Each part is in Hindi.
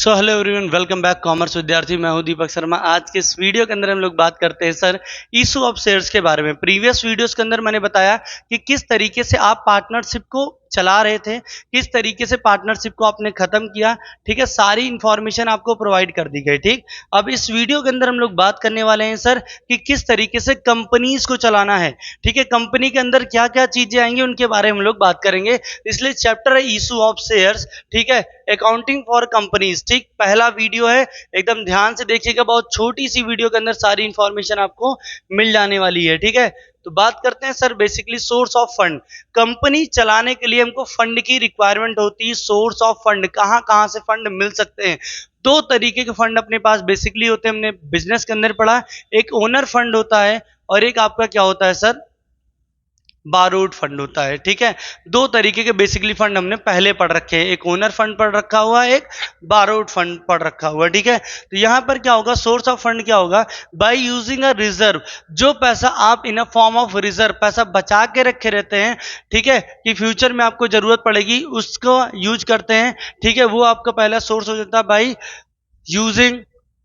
So hello everyone, welcome back commerce विद्यार्थी। मैं हूं दीपक शर्मा। आज के इस वीडियो के अंदर हम लोग बात करते हैं सर इशू ऑफ शेयर्स के बारे में। प्रीवियस वीडियोस के अंदर मैंने बताया कि किस तरीके से आप पार्टनरशिप को चला रहे थे, किस तरीके से पार्टनरशिप को आपने खत्म किया। ठीक है, सारी इंफॉर्मेशन आपको प्रोवाइड कर दी गई। ठीक, अब इस वीडियो के अंदर हम लोग बात करने वाले हैं सर कि किस तरीके से कंपनीज को चलाना है। ठीक है, कंपनी के अंदर क्या क्या चीजें आएंगी उनके बारे में हम लोग बात करेंगे। इसलिए चैप्टर है इशू ऑफ शेयर्स। ठीक है, अकाउंटिंग फॉर कंपनीज। ठीक, पहला वीडियो है, एकदम ध्यान से देखिएगा। बहुत छोटी सी वीडियो के अंदर सारी इंफॉर्मेशन आपको मिल जाने वाली है। ठीक है, तो बात करते हैं sir basically source of fund. Company चलाने के लिए हमको फंड की रिक्वायरमेंट होती है। सोर्स ऑफ फंड, कहां कहां से फंड मिल सकते हैं। दो तरीके के फंड अपने पास बेसिकली होते हैं, हमने बिजनेस के अंदर पढ़ा। एक ओनर फंड होता है और एक आपका क्या होता है सर, बारोड फंड होता है। ठीक है, दो तरीके के बेसिकली फंड हमने पहले पढ़ रखे हैं। एक ओनर फंड पढ़ रखा हुआ है, एक बारोड फंड पढ़ रखा हुआ है। ठीक है, तो यहां पर क्या होगा, सोर्स ऑफ फंड क्या होगा, बाय यूजिंग अ रिजर्व। जो पैसा आप इन अ फॉर्म ऑफ रिजर्व, पैसा बचा के रखे रहते हैं, ठीक है, कि फ्यूचर में आपको जरूरत पड़ेगी, उसको यूज करते हैं। ठीक है, वो आपका पहला सोर्स हो जाता है बाय यूजिंग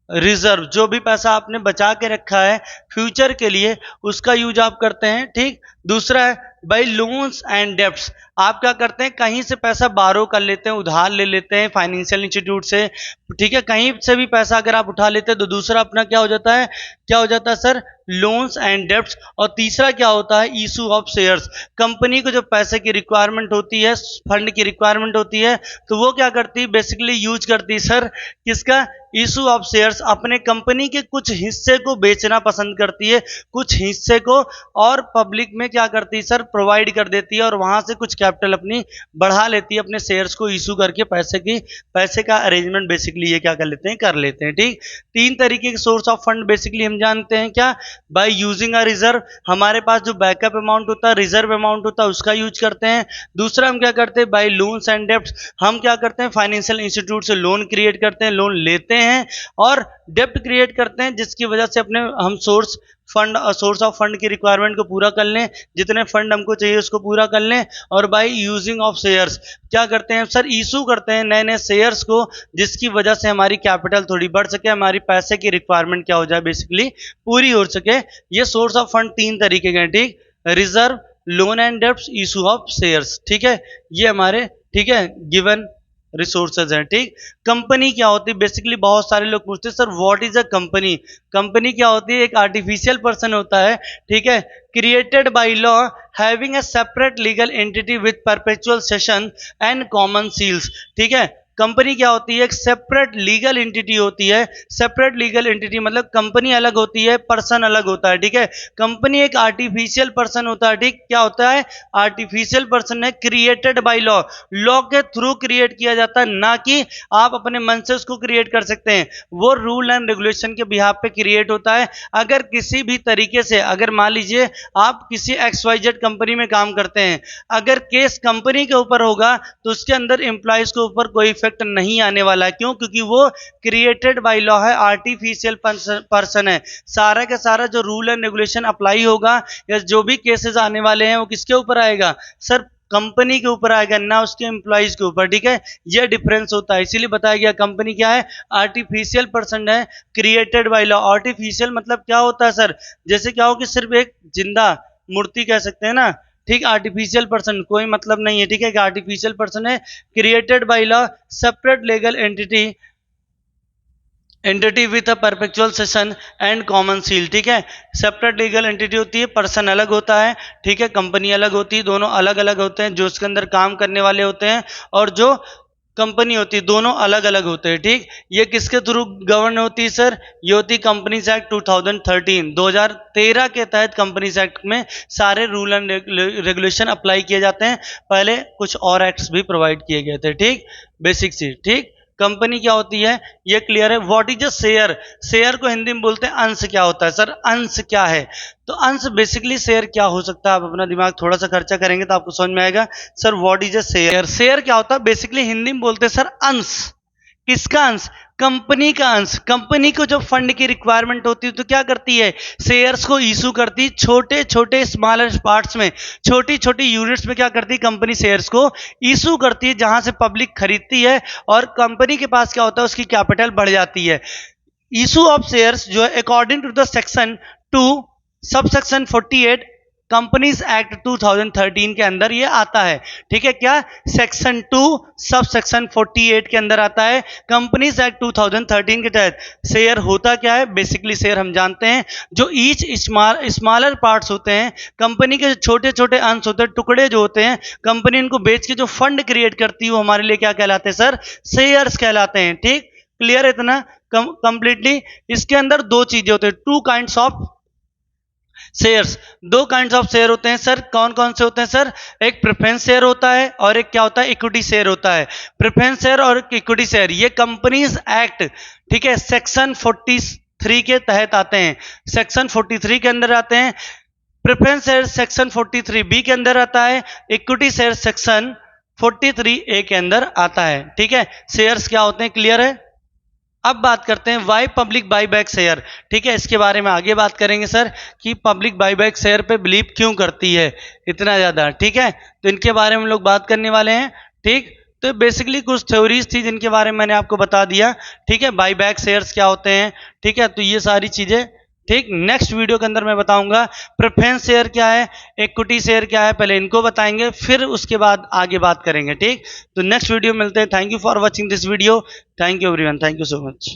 रिजर्व। जो भी पैसा आपने बचा के रखा है फ्यूचर के लिए, उसका यूज आप करते हैं। ठीक, दूसरा है बाय लोन्स एंड डेब्ट्स। आप क्या करते हैं, कहीं से पैसा बारो कर लेते हैं, उधार ले लेते हैं फाइनेंशियल इंस्टीट्यूट से। ठीक है, कहीं से भी पैसा अगर आप उठा लेते हैं तो दूसरा अपना क्या हो जाता है, क्या हो जाता है सर, लोन्स एंड डेब्ट्स। और तीसरा क्या होता है, इशू ऑफ शेयर्स। कंपनी को जब पैसे की रिक्वायरमेंट होती है, फंड की रिक्वायरमेंट होती है, तो वो क्या करती है, बेसिकली यूज करती है सर किसका, इशू ऑफ शेयर्स। अपने कंपनी के कुछ हिस्से को बेचना पसंद करती है, कुछ हिस्से को, और पब्लिक में क्या करती है सर, प्रोवाइड कर देती है, और वहां से कुछ कैपिटल अपनी बढ़ा लेती है, अपने शेयर्स को इशू करके पैसे का अरेंजमेंट बेसिकली ये क्या कर लेते हैं, कर लेते हैं। ठीक, तीन तरीके के सोर्स ऑफ फंड बेसिकली हम जानते हैं। क्या, बाय यूजिंग अ रिजर्व, हमारे पास जो बैकअप अमाउंट होता है, रिजर्व अमाउंट होता है, उसका यूज करते हैं। दूसरा हम क्या करते हैं, बाय लोन्स एंड डेब्ट्स, हम क्या करते हैं, फाइनेंशियल इंस्टीट्यूट से लोन क्रिएट करते हैं, लोन लेते हैं और डेब्ट क्रिएट करते हैं, जिसकी वजह से अपने हम सोर्स ऑफ फंड की रिक्वायरमेंट को पूरा कर लें, जितने फंड हमको चाहिए उसको पूरा कर लें। और बाय यूजिंग ऑफ शेयर्स क्या करते हैं सर, इशू करते हैं नए नए शेयर्स को, जिसकी वजह से हमारी कैपिटल थोड़ी बढ़ सके, हमारी पैसे की रिक्वायरमेंट क्या हो जाए, बेसिकली पूरी हो सके। ये सोर्स ऑफ फंड तीन तरीके के हैं। ठीक, reserve, loan and debts, issue of shares. ठीक है, ये हमारे, ठीक है, गिवन रिसोर्सेज हैं। ठीक, कंपनी क्या होती है, बेसिकली बहुत सारे लोग पूछते हैं sir what is a company. Company क्या होती है, एक आर्टिफिशियल पर्सन होता है, ठीक है, created by law, having a separate legal entity with perpetual session and common seals. ठीक है, कंपनी क्या होती है, एक सेपरेट लीगल एंटिटी होती है। सेपरेट लीगल एंटिटी मतलब कंपनी अलग होती है, पर्सन अलग होता है। ठीक है, कंपनी एक आर्टिफिशियल पर्सन होता है। ठीक, क्या होता है, आर्टिफिशियल पर्सन है, क्रिएटेड बाय लॉ, लॉ के थ्रू क्रिएट किया जाता है, ना कि आप अपने मन से उसको क्रिएट कर सकते हैं। वो रूल एंड रेगुलेशन के बिहाफ पे क्रिएट होता है। अगर किसी भी तरीके से, अगर मान लीजिए आप किसी XYZ कंपनी में काम करते हैं, अगर केस कंपनी के ऊपर होगा तो उसके अंदर एम्प्लॉइज के ऊपर कोई इफेक्ट नहीं आने वाला है। क्यों, क्योंकि वो क्रिएटेड बाय लॉ है, आर्टिफिशियल पर्सन है। सारा का सारा जो रूल एंड रेगुलेशन अप्लाई होगा या जो भी केसेस आने वाले हैं वो किसके ऊपर आएगा सर, कंपनी के ऊपर आएगा, ना उसके एम्प्लॉइज के ऊपर। ठीक है, यह डिफरेंस होता है, इसीलिए बताया गया कंपनी क्या है, आर्टिफिशियल पर्सन है, क्रिएटेड बाय लॉ। आर्टिफिशियल मतलब क्या होता है सर, जैसे क्या हो कि सिर्फ एक जिंदा मूर्ति कह सकते हैं ना। ठीक, आर्टिफिशियल पर्सन कोई मतलब नहीं है। ठीक है, आर्टिफिशियल पर्सन है, created by law, separate legal entity with a perpetual session and common seal. ठीक है, सेपरेट लीगल एंटिटी होती है, पर्सन अलग होता है, ठीक है, कंपनी अलग होती है, दोनों अलग अलग होते हैं। जो उसके अंदर काम करने वाले होते हैं और जो कंपनी होती है, दोनों अलग अलग होते हैं। ठीक, ये किसके थ्रू गवर्न होती है सर, ये होती है कंपनीज एक्ट 2013, 2013 के तहत कंपनीज एक्ट में सारे रूल एंड रेगुलेशन अप्लाई किए जाते हैं। पहले कुछ और एक्ट्स भी प्रोवाइड किए गए थे। ठीक, बेसिक सी। ठीक, कंपनी क्या होती है ये क्लियर है। What is a share, share को हिंदी में बोलते हैं अंश। क्या होता है सर, अंश क्या है, तो अंश बेसिकली शेयर क्या हो सकता है, आप अपना दिमाग थोड़ा सा खर्चा करेंगे तो आपको समझ में आएगा। Sir what is a share, share क्या होता है, बेसिकली हिंदी में बोलते हैं सर अंश। किसका अंश? कंपनी का अंश। कंपनी को जब फंड की रिक्वायरमेंट होती है तो क्या करती है? शेयर्स को इशू करती है छोटे छोटे स्मॉलर पार्ट्स में, छोटी छोटी यूनिट्स में। क्या करती है कंपनी? शेयर्स को इशू करती है, जहां से पब्लिक खरीदती है और कंपनी के पास क्या होता है? उसकी कैपिटल बढ़ जाती है। इशू ऑफ शेयर्स जो है according to the section 2 sub section 48 companies act 2013 के अंदर ये आता है। ठीक है, क्या? सेक्शन 2 सब सेक्शन 48 के अंदर आता है। कंपनीज एक्ट 2013 के तहत शेयर होता क्या है? बेसिकली शेयर हम जानते हैं जो ईच स्मॉलर पार्ट्स होते हैं, कंपनी के छोटे छोटे अंश होते हैं, टुकड़े जो होते हैं, कंपनी इनको बेच के जो फंड क्रिएट करती है वो हमारे लिए क्या कहलाते हैं सर? शेयर्स कहलाते हैं। ठीक, क्लियर है इतना कंप्लीटली? इसके अंदर दो चीजें होते हैं, टू काइंड्स ऑफ शेयर्स। दो काइंड्स ऑफ शेयर होते हैं सर। कौन कौन से होते हैं सर? एक प्रेफरेंस शेयर होता है और एक क्या होता है? इक्विटी शेयर होता है। प्रेफरेंस शेयर और इक्विटी शेयर ये कंपनीज एक्ट, ठीक है, सेक्शन 43 के तहत आते हैं, सेक्शन 43 के अंदर आते हैं। प्रेफरेंस शेयर सेक्शन 43B के अंदर आता है, इक्विटी शेयर सेक्शन 43A के अंदर आता है। ठीक है, शेयर्स क्या होते हैं? क्लियर है? अब बात करते हैं वाई पब्लिक बाईबैक शेयर। ठीक है, इसके बारे में आगे बात करेंगे सर कि पब्लिक बाईबैक शेयर पे बिलीव क्यों करती है इतना ज्यादा। ठीक है, तो इनके बारे में हम लोग बात करने वाले हैं। ठीक, तो बेसिकली कुछ थ्योरीज थी जिनके बारे में मैंने आपको बता दिया। ठीक है, बाईबैक शेयर्स क्या होते हैं। ठीक है, तो ये सारी चीजें ठीक नेक्स्ट वीडियो के अंदर मैं बताऊंगा। प्रेफरेंस शेयर क्या है, इक्विटी शेयर क्या है, पहले इनको बताएंगे, फिर उसके बाद आगे बात करेंगे। ठीक, तो नेक्स्ट वीडियो मिलते हैं। Thank you for watching this video. Thank you everyone, thank you so much.